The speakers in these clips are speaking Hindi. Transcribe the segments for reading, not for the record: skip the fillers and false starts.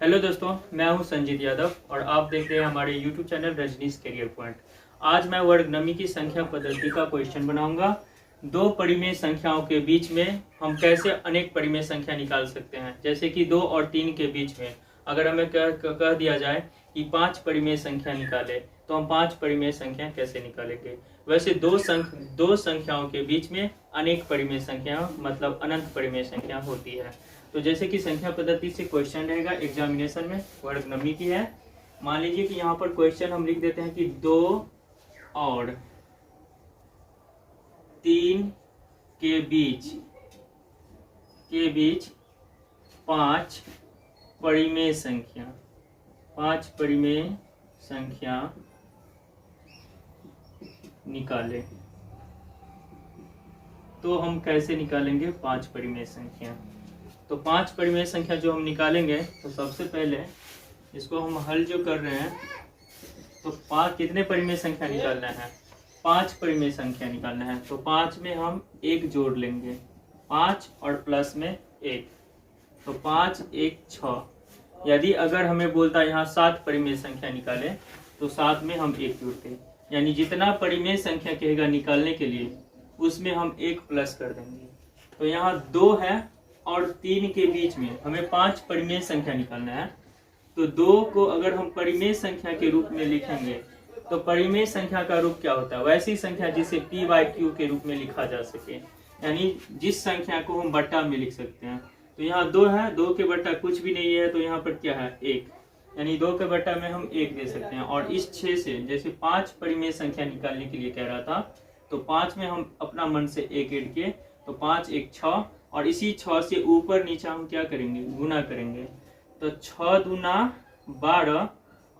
हेलो दोस्तों, मैं हूं संजीत यादव और आप देख रहे हैं हमारे YouTube channel Rajneesh career point. आज मैं वर्ग नवी की संख्या पद्धति का क्वेश्चन बनाऊंगा। दो परिमेय संख्याओं के बीच में हम कैसे अनेक परिमेय संख्या निकाल सकते हैं। जैसे कि 2 और 3 के बीच में अगर हमें कह दिया जाए कि 5 परिमेय संख्या निकाले, तो हम 5 परिमेय संख्या कैसे निकालेंगे। वैसे दो संख्याओं के बीच में अनेक परिमेय संख्या मतलब अनंत परिमेय संख्या होती है। तो जैसे कि संख्या पद्धति से क्वेश्चन रहेगा एग्जामिनेशन में, वर्ग नवी की है। मान लीजिए कि यहाँ पर क्वेश्चन हम लिख देते हैं कि 2 और 3 के बीच 5 परिमेय संख्या निकाले। तो हम कैसे निकालेंगे 5 परिमेय संख्या। तो 5 परिमेय संख्या जो हम निकालेंगे, तो सबसे पहले इसको हम हल जो कर रहे हैं, तो 5 कितने परिमेय संख्या निकालना है, 5 परिमेय संख्या निकालना है। तो 5 में हम 1 जोड़ लेंगे, 5 और प्लस में 1, तो 5 1 6। यदि अगर हमें बोलता है यहाँ 7 परिमेय संख्या निकाले, तो 7 में हम 1 जोड़ते, यानी जितना परिमेय संख्या कहेगा निकालने के लिए उसमें हम 1 प्लस कर देंगे। तो यहाँ 2 है और 3 के बीच में हमें 5 परिमेय संख्या निकालना है। तो 2 को अगर हम परिमेय संख्या के रूप में लिखेंगे, तो परिमेय संख्या का रूप क्या होता है, वैसी संख्या जिसे p/q के रूप में लिखा जा सके, यानी जिस संख्या को हम बट्टा में लिख सकते हैं। तो यहाँ 2 है, 2 के बट्टा कुछ भी नहीं है, तो यहाँ पर क्या है 1, यानी 2 के बट्टा में हम 1 दे सकते हैं। और इस 6 से जैसे 5 परिमेय संख्या निकालने के लिए कह रहा था, तो 5 में हम अपना मन से 1 ऐड किए, तो 5 1 6, और इसी 6 से ऊपर नीचे हम क्या करेंगे, गुना करेंगे। तो 6 दूना 12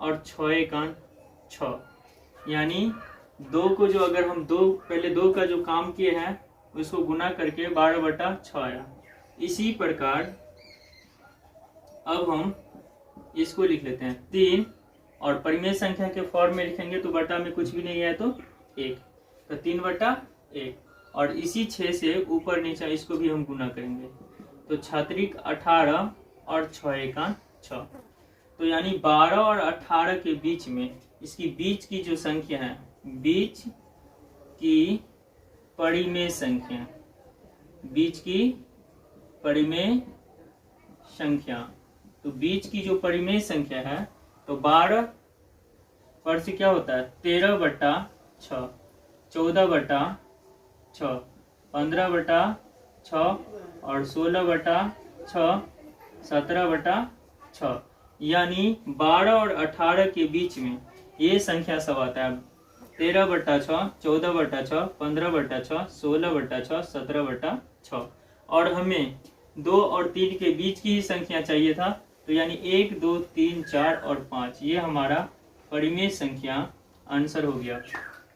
और 6 एका 6, यानी 2 को जो अगर हम पहले 2 का जो काम किए हैं उसको गुना करके 12/6 आया। इसी प्रकार अब हम इसको लिख लेते हैं 3, और परिमेय संख्या के फॉर्म में लिखेंगे तो बटा में कुछ भी नहीं है, तो 1, तो 3/1, और इसी 6 से ऊपर नीचे इसको भी हम गुना करेंगे, तो 6 18 और 6 एका 6। तो यानी 12 और 18 के बीच में इसकी बीच की जो संख्या है, बीच की परिमेय संख्या, तो बीच की जो परिमेय संख्या है, तो 12 पर से क्या होता है 13/6, 14/6, 15/6 और 16/6, 17/6, यानी 12 और 18 के बीच में ये संख्या सब आता है 13/6, 14/6, 15/6, 16/6, 17/6। और हमें 2 और 3 के बीच की ही संख्या चाहिए था, तो यानी 1 2 3 4 और 5, ये हमारा परिमेय संख्या आंसर हो गया।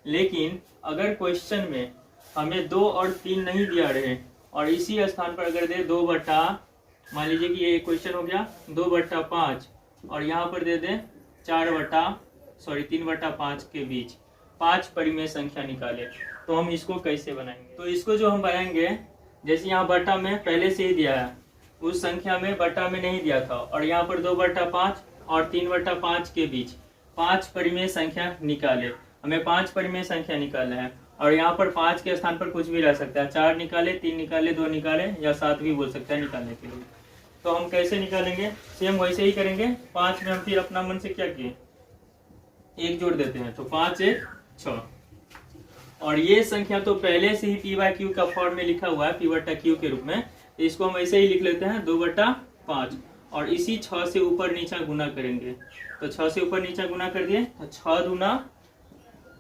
लेकिन अगर क्वेश्चन में हमें 2 और 3 नहीं दिया रहे और इसी स्थान पर अगर दे 2 बट्टा, मान लीजिए कि ये क्वेश्चन हो गया 2/5, और यहाँ पर दे दे 3/5 के बीच 5 परिमेय संख्या निकाले, तो हम इसको कैसे बनाएंगे। तो इसको जो हम बनाएंगे, जैसे यहाँ बट्टा में पहले से ही दिया है, उस संख्या में बट्टा में नहीं दिया था, और यहाँ पर 2/5 और 3/5 के बीच 5 परिमेय संख्या निकाले। हमें 5 परिमेय संख्या निकालना है, और यहाँ पर 5 के स्थान पर कुछ भी रह सकता है, 4 निकाले, 3 निकाले, 2 निकाले, या 7 भी बोल सकता है निकालने के लिए। तो हम कैसे निकालेंगे, सेम वैसे ही करेंगे। 5 में हम फिर अपना मन से क्या किए, 1 जोड़ देते हैं, तो 5 1 6, और ये संख्या तो पहले से ही p/q का फॉर्म में लिखा हुआ है, p/q के रूप में, तो इसको हम ऐसे ही लिख लेते हैं 2/5, और इसी 6 से ऊपर नीचा गुना करेंगे। तो 6 से ऊपर नीचा गुना कर दिए, तो 6 दूना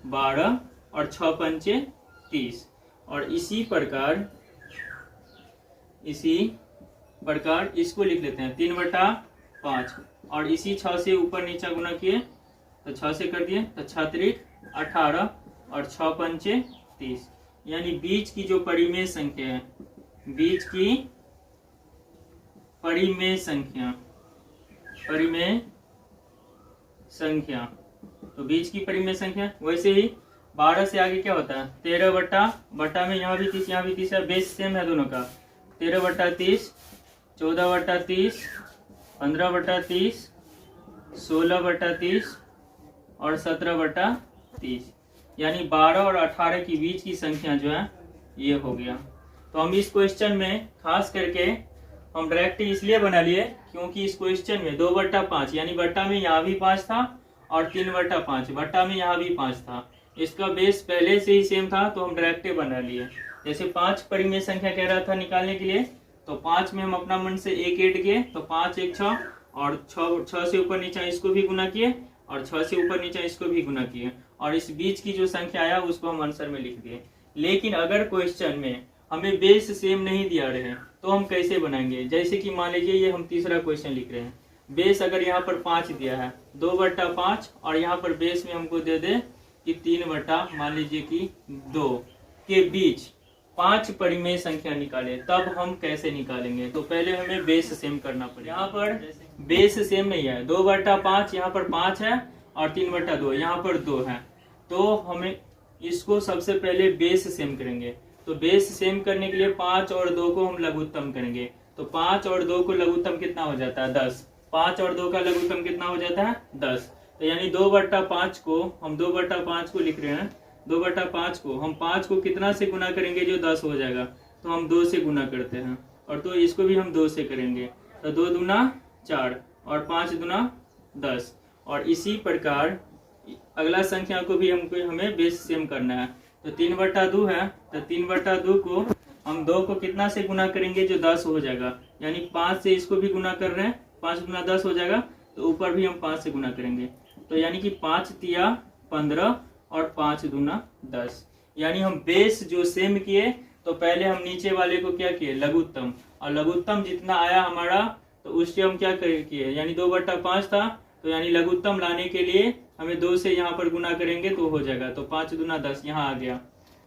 12 और 6 पंचे 30, और इसी प्रकार इसको लिख लेते हैं 3/5, और इसी 6 से ऊपर नीचा गुना किए, तो 6 से कर दिए, तो 6 3 18 और 6 पंचे 30, यानी बीच की जो परिमेय संख्या है, बीच की परिमेय संख्या, तो बीच की परिमेय संख्या वैसे ही 12 से आगे क्या होता है 13/बट्टा में यहाँ भी 30 यहाँ भी 30 है, बेस सेम है दोनों का, 13/30, 14/30 15/30, 16/30 और 17/30, यानी 12 और 18 के बीच की संख्या जो है ये हो गया। तो हम इस क्वेश्चन में खास करके हम डायरेक्ट इसलिए बना लिए क्योंकि इस क्वेश्चन में 2/5 यानी बट्टा में यहाँ भी 5 था और 3/5 बट्टा में यहाँ भी 5 था। इसका बेस पहले से ही सेम था तो हम डायरेक्ट बना लिए। जैसे 5 परिमेय संख्या कह रहा था निकालने के लिए, तो 5 में हम अपना मन से 1 ऐड किए, तो 5 1 6 और 6 से ऊपर नीचे इसको भी गुना किए और 6 से ऊपर नीचे इसको भी गुना किए और इस बीच की जो संख्या आया उसको हम आंसर में लिख दिए। लेकिन अगर क्वेश्चन में हमें बेस सेम नहीं दिया रहे तो हम कैसे बनाएंगे? जैसे कि मान लीजिए ये हम तीसरा क्वेश्चन लिख रहे हैं, बेस अगर यहाँ पर 5 दिया है 2/5 और यहाँ पर बेस में हमको दे दे कि 3 मान लीजिए कि 2 के बीच 5 परिमेय संख्या निकाले, तब हम कैसे निकालेंगे? तो पहले हमें बेस सेम करना पड़ेगा। यहाँ पर बेस सेम नहीं है, 2/5 यहाँ पर 5 है और 3/2 यहाँ पर 2 है, तो हमें इसको सबसे पहले बेस सेम करेंगे। तो बेस सेम करने के लिए 5 और 2 को हम लघुत्तम करेंगे, तो 5 और 2 को लघुत्तम कितना हो जाता है? 10। 5 और 2 का लघुत्तम कितना हो जाता है? 10। तो यानी 2/5 को हम 2/5 को लिख रहे हैं, 2/5 को हम 5 को कितना से गुना करेंगे जो 10 हो जाएगा? तो हम 2 से गुना करते हैं और तो इसको भी हम 2 से करेंगे, तो 2 दूना 4 और 5 दूना 10। और इसी प्रकार अगला संख्या को भी हमें बेस सेम करना है। तो 3/2 है, तो 3/2 को हम 2 को कितना से गुना करेंगे जो 10 हो जाएगा, यानी 5 से इसको भी गुना कर रहे हैं, 5 दूना 10 हो जाएगा, तो ऊपर भी हम 5 से गुना करेंगे, तो यानी कि 5 तिया 15 और 5 दूना 10। यानी हम बेस जो सेम किए तो पहले हम नीचे वाले को क्या किए? लघुत्तम, और लघुत्तम जितना आया हमारा तो उससे हम क्या किए, यानी 2/5 था, तो यानी लघुत्तम लाने के लिए हमें 2 से यहाँ पर गुना करेंगे तो हो जाएगा, तो 5 दूना 10 यहाँ आ गया।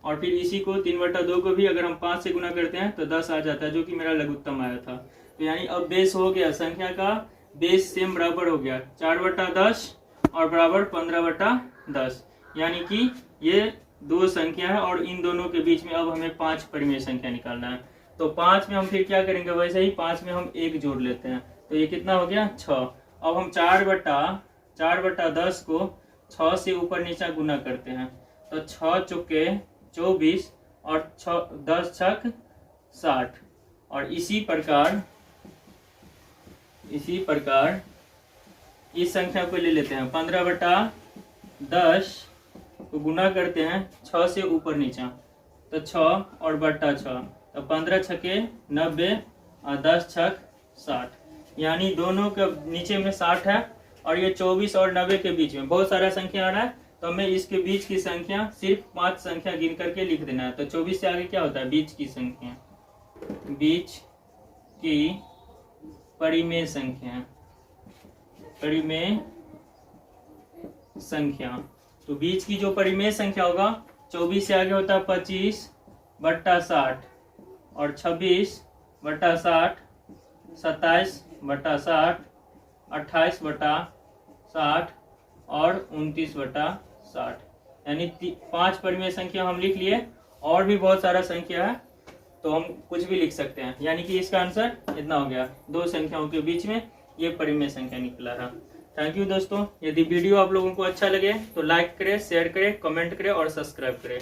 और फिर इसी को 3/2 को भी अगर हम 5 से गुना करते हैं तो 10 आ जाता है, जो कि मेरा लघुत्तम आया था। तो यानी अब बेस हो गया, संख्या का बेस सेम बराबर हो गया 4/10 और बराबर 15/10, यानी कि ये 2 संख्या है और इन दोनों के बीच में अब हमें 5 परिमेय संख्या निकालना है। तो 5 में हम फिर क्या करेंगे? वैसे ही 5 में हम 1 जोड़ लेते हैं, तो ये कितना हो गया? 6। अब हम 4/10 को 6 से ऊपर नीचे गुना करते हैं, तो 6 चौके 24 और 10 छक 60। और इसी प्रकार इस संख्या को ले लेते हैं, 15/10 को गुना करते हैं 6 से ऊपर नीचे, तो 6 और बट्टा 6, तो 15 छके 90 और 10 छक 60, यानी दोनों के नीचे में 60 है और ये 24 और 90 के बीच में बहुत सारा संख्या आ रहा है, तो हमें इसके बीच की संख्या सिर्फ 5 संख्या गिन करके लिख देना है। तो 24 से आगे क्या होता है? बीच की संख्या, बीच की परिमेय संख्या। तो बीच की जो परिमेय संख्या होगा 24 से आगे होता है 25/60 और 26/60, 27/60, 28/60 और 29/60, यानी 5 परिमेय संख्या हम लिख लिए। और भी बहुत सारा संख्या है तो हम कुछ भी लिख सकते हैं, यानी कि इसका आंसर इतना हो गया, 2 संख्याओं के बीच में ये परिमेय संख्या निकला है। थैंक यू दोस्तों। यदि वीडियो आप लोगों को अच्छा लगे तो लाइक करें, शेयर करें, कमेंट करें और सब्सक्राइब करें।